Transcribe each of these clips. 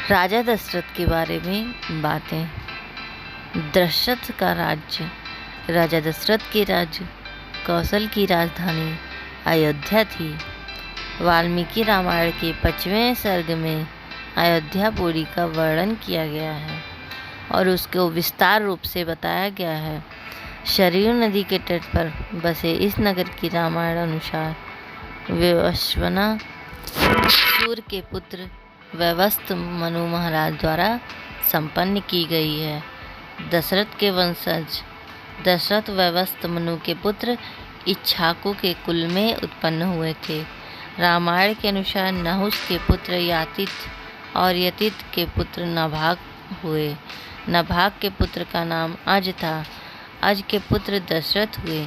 राजा दशरथ के बारे में बातें। दशरथ का राज्य। राजा दशरथ के राज्य कौशल की राजधानी अयोध्या थी। वाल्मीकि रामायण के 5वें सर्ग में अयोध्यापुरी का वर्णन किया गया है और उसको विस्तार रूप से बताया गया है। सरयू नदी के तट पर बसे इस नगर की रामायण अनुसार वैवस्वत सूर्य के पुत्र वैवस्वत मनु महाराज द्वारा संपन्न की गई है। दशरथ के वंशज दशरथ वैवस्वत मनु के पुत्र इक्ष्वाकु के कुल में उत्पन्न हुए थे। रामायण के अनुसार नहुष के पुत्र यातित और यतित के पुत्र नभाग हुए। नभाग के पुत्र का नाम अज था। अज के पुत्र दशरथ हुए।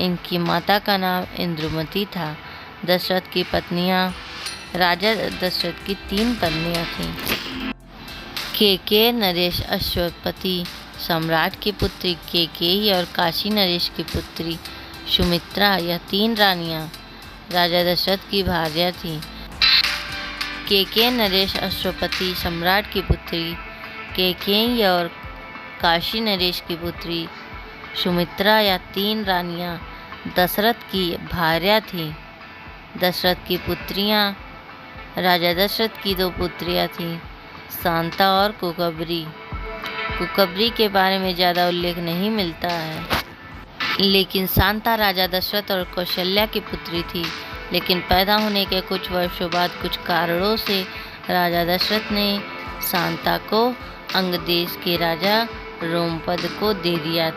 इनकी माता का नाम इंद्रुमती था। दशरथ की पत्नियां राजा दशरथ की 3 पत्नियां थीं। केके नरेश अश्वपति सम्राट की पुत्री केकेयी और काशी नरेश की पुत्री सुमित्रा, यह 3 रानियां राजा दशरथ की भार्या थीं। केके नरेश अश्वपति सम्राट की पुत्री केकेयी और काशी नरेश की पुत्री सुमित्रा, यह 3 रानियां दशरथ की भार्या थीं। दशरथ की पुत्रियां राजा दशरथ की 2 पुत्रियां थीं, शांता और कुकबरी। कुकबरी के बारे में ज़्यादा उल्लेख नहीं मिलता है, लेकिन शांता राजा दशरथ और कौशल्या की पुत्री थी। लेकिन पैदा होने के कुछ वर्षों बाद कुछ कारणों से राजा दशरथ ने शांता को अंग देश के राजा रोमपद को दे दिया।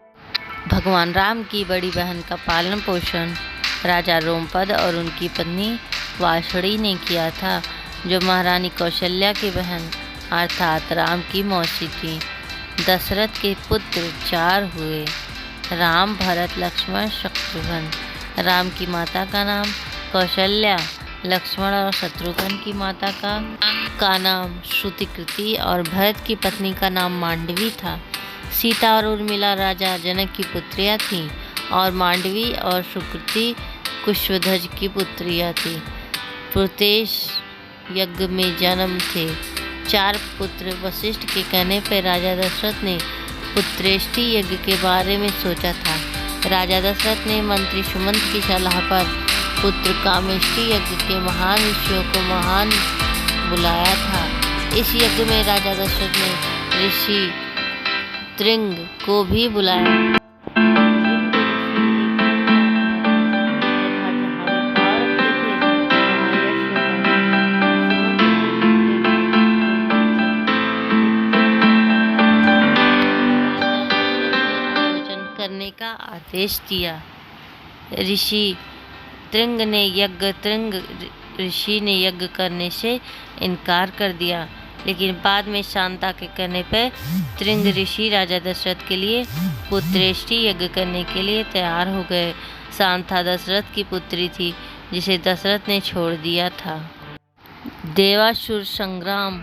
भगवान राम की बड़ी बहन का पालन पोषण राजा रोमपद और उनकी पत्नी वाषणी ने किया था, जो महारानी कौशल्या की बहन अर्थात राम की मौसी थी। दशरथ के पुत्र 4 हुए, राम, भरत, लक्ष्मण, शत्रुघ्न। राम की माता का नाम कौशल्या, लक्ष्मण और शत्रुघ्न की माता का नाम श्रुतिकृति और भरत की पत्नी का नाम मांडवी था। सीता और उर्मिला राजा जनक की पुत्रियां थीं और मांडवी और सुकृति कुशध्वज की पुत्रियां थीं। पुरुतेश यज्ञ में जन्म थे। 4 पुत्र। वशिष्ठ के कहने पर राजा दशरथ ने पुत्रेष्टि यज्ञ के बारे में सोचा था। राजा दशरथ ने मंत्री सुमंत की सलाह पर पुत्र कामेष्टि यज्ञ के महान ऋषियों को महान बुलाया था। इस यज्ञ में राजा दशरथ ने ऋषि त्रिंग को भी बुलाया। करने का आदेश दिया। ऋषि त्रिंग ऋषि ने यज्ञ करने से इनकार कर दिया, लेकिन बाद में शांता के कहने पर त्रिंग ऋषि राजा दशरथ के लिए पुत्रेष्टि यज्ञ करने के लिए तैयार हो गए। शांता दशरथ की पुत्री थी, जिसे दशरथ ने छोड़ दिया था। देवासुर संग्राम।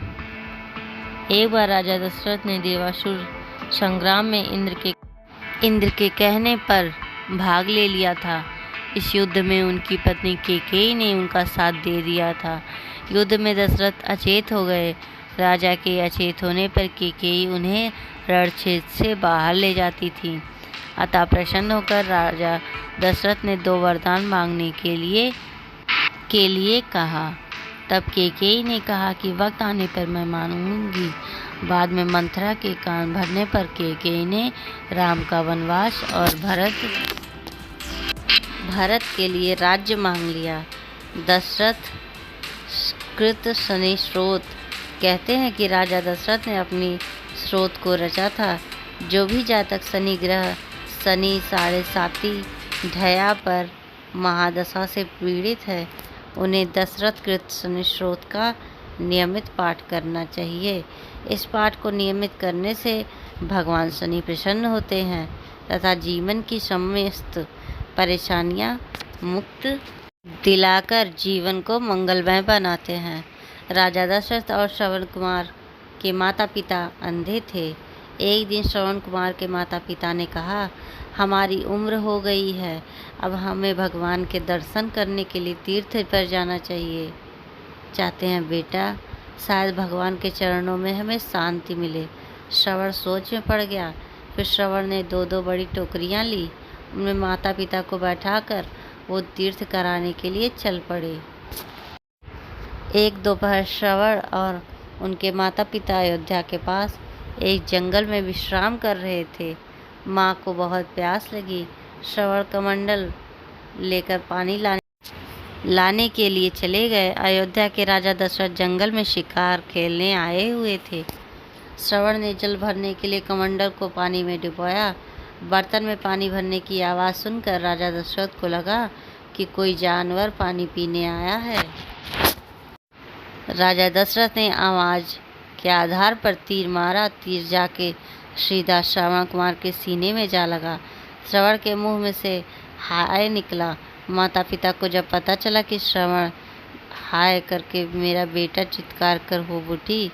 एक बार राजा दशरथ ने देवासुर संग्राम में इंद्र के कहने पर भाग ले लिया था। इस युद्ध में उनकी पत्नी केकेयी ने उनका साथ दे दिया था। युद्ध में दशरथ अचेत हो गए। राजा के अचेत होने पर केकेयी उन्हें रणक्षेत्र से बाहर ले जाती थी। अतः प्रसन्न होकर राजा दशरथ ने 2 वरदान मांगने के लिए कहा। तब केकेयी ने कहा कि वक्त आने पर मैं मांगूंगी। बाद में मंथरा के कान भरने पर केकेयी ने राम का वनवास और भरत के लिए राज्य मांग लिया। दशरथ कृत शनि स्रोत। कहते हैं कि राजा दशरथ ने अपनी स्रोत को रचा था। जो भी जातक शनि ग्रह शनि 7.5 ढया पर महादशा से पीड़ित है, उन्हें दशरथ कृत शनि स्रोत का नियमित पाठ करना चाहिए। इस पाठ को नियमित करने से भगवान शनि प्रसन्न होते हैं तथा जीवन की समस्त परेशानियां मुक्त दिलाकर जीवन को मंगलमय बनाते हैं। राजा दशरथ और श्रवण कुमार के माता पिता अंधे थे। एक दिन श्रवण कुमार के माता पिता ने कहा, हमारी उम्र हो गई है, अब हमें भगवान के दर्शन करने के लिए तीर्थ पर जाना चाहिए। चाहते हैं बेटा, शायद भगवान के चरणों में हमें शांति मिले। श्रवण सोच में पड़ गया। फिर श्रवण ने 2-2 बड़ी टोकरियां ली। उनमें माता पिता को बैठाकर वो तीर्थ कराने के लिए चल पड़े। एक दोपहर श्रवण और उनके माता पिता अयोध्या के पास एक जंगल में विश्राम कर रहे थे। माँ को बहुत प्यास लगी। श्रवण कमंडल लेकर पानी लाने के लिए चले गए। अयोध्या के राजा दशरथ जंगल में शिकार खेलने आए हुए थे। श्रवण ने जल भरने के लिए कमंडल को पानी में डुबोया। बर्तन में पानी भरने की आवाज़ सुनकर राजा दशरथ को लगा कि कोई जानवर पानी पीने आया है। राजा दशरथ ने आवाज़ के आधार पर तीर मारा। तीर जाके सीधा श्रवण कुमार के सीने में जा लगा। श्रवण के मुंह में से हाय निकला। माता पिता को जब पता चला कि श्रवण हाय करके मेरा बेटा चित्कार कर हो उठी,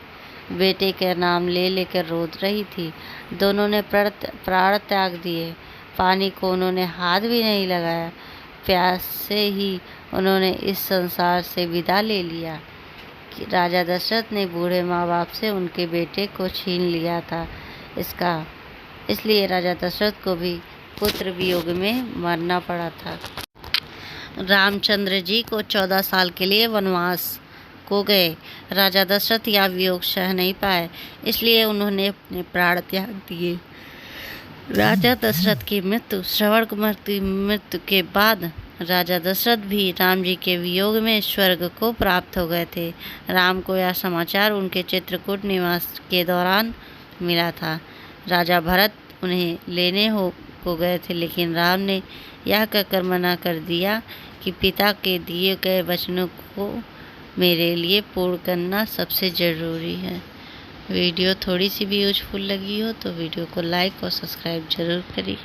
बेटे के नाम ले लेकर रो रही थी। दोनों ने प्राण त्याग दिए। पानी को उन्होंने हाथ भी नहीं लगाया। प्यास से ही उन्होंने इस संसार से विदा ले लिया। राजा दशरथ ने बूढ़े माँ बाप से उनके बेटे को छीन लिया था। इसलिए राजा दशरथ को भी पुत्र वियोग में मरना पड़ा था। रामचंद्र जी को 14 साल के लिए वनवास को गए। राजा दशरथ यह वियोग सह नहीं पाए, इसलिए उन्होंने अपने प्राण त्याग दिए। राजा दशरथ की मृत्यु, श्रवण कुमार की मृत्यु के बाद राजा दशरथ भी राम जी के वियोग में स्वर्ग को प्राप्त हो गए थे। राम को यह समाचार उनके चित्रकूट निवास के दौरान मिला था। राजा भरत उन्हें लेने को गए थे, लेकिन राम ने यह कहकर मना कर दिया कि पिता के दिए गए वचनों को मेरे लिए पूर्ण करना सबसे ज़रूरी है। वीडियो थोड़ी सी भी यूजफुल लगी हो तो वीडियो को लाइक और सब्सक्राइब ज़रूर करिए।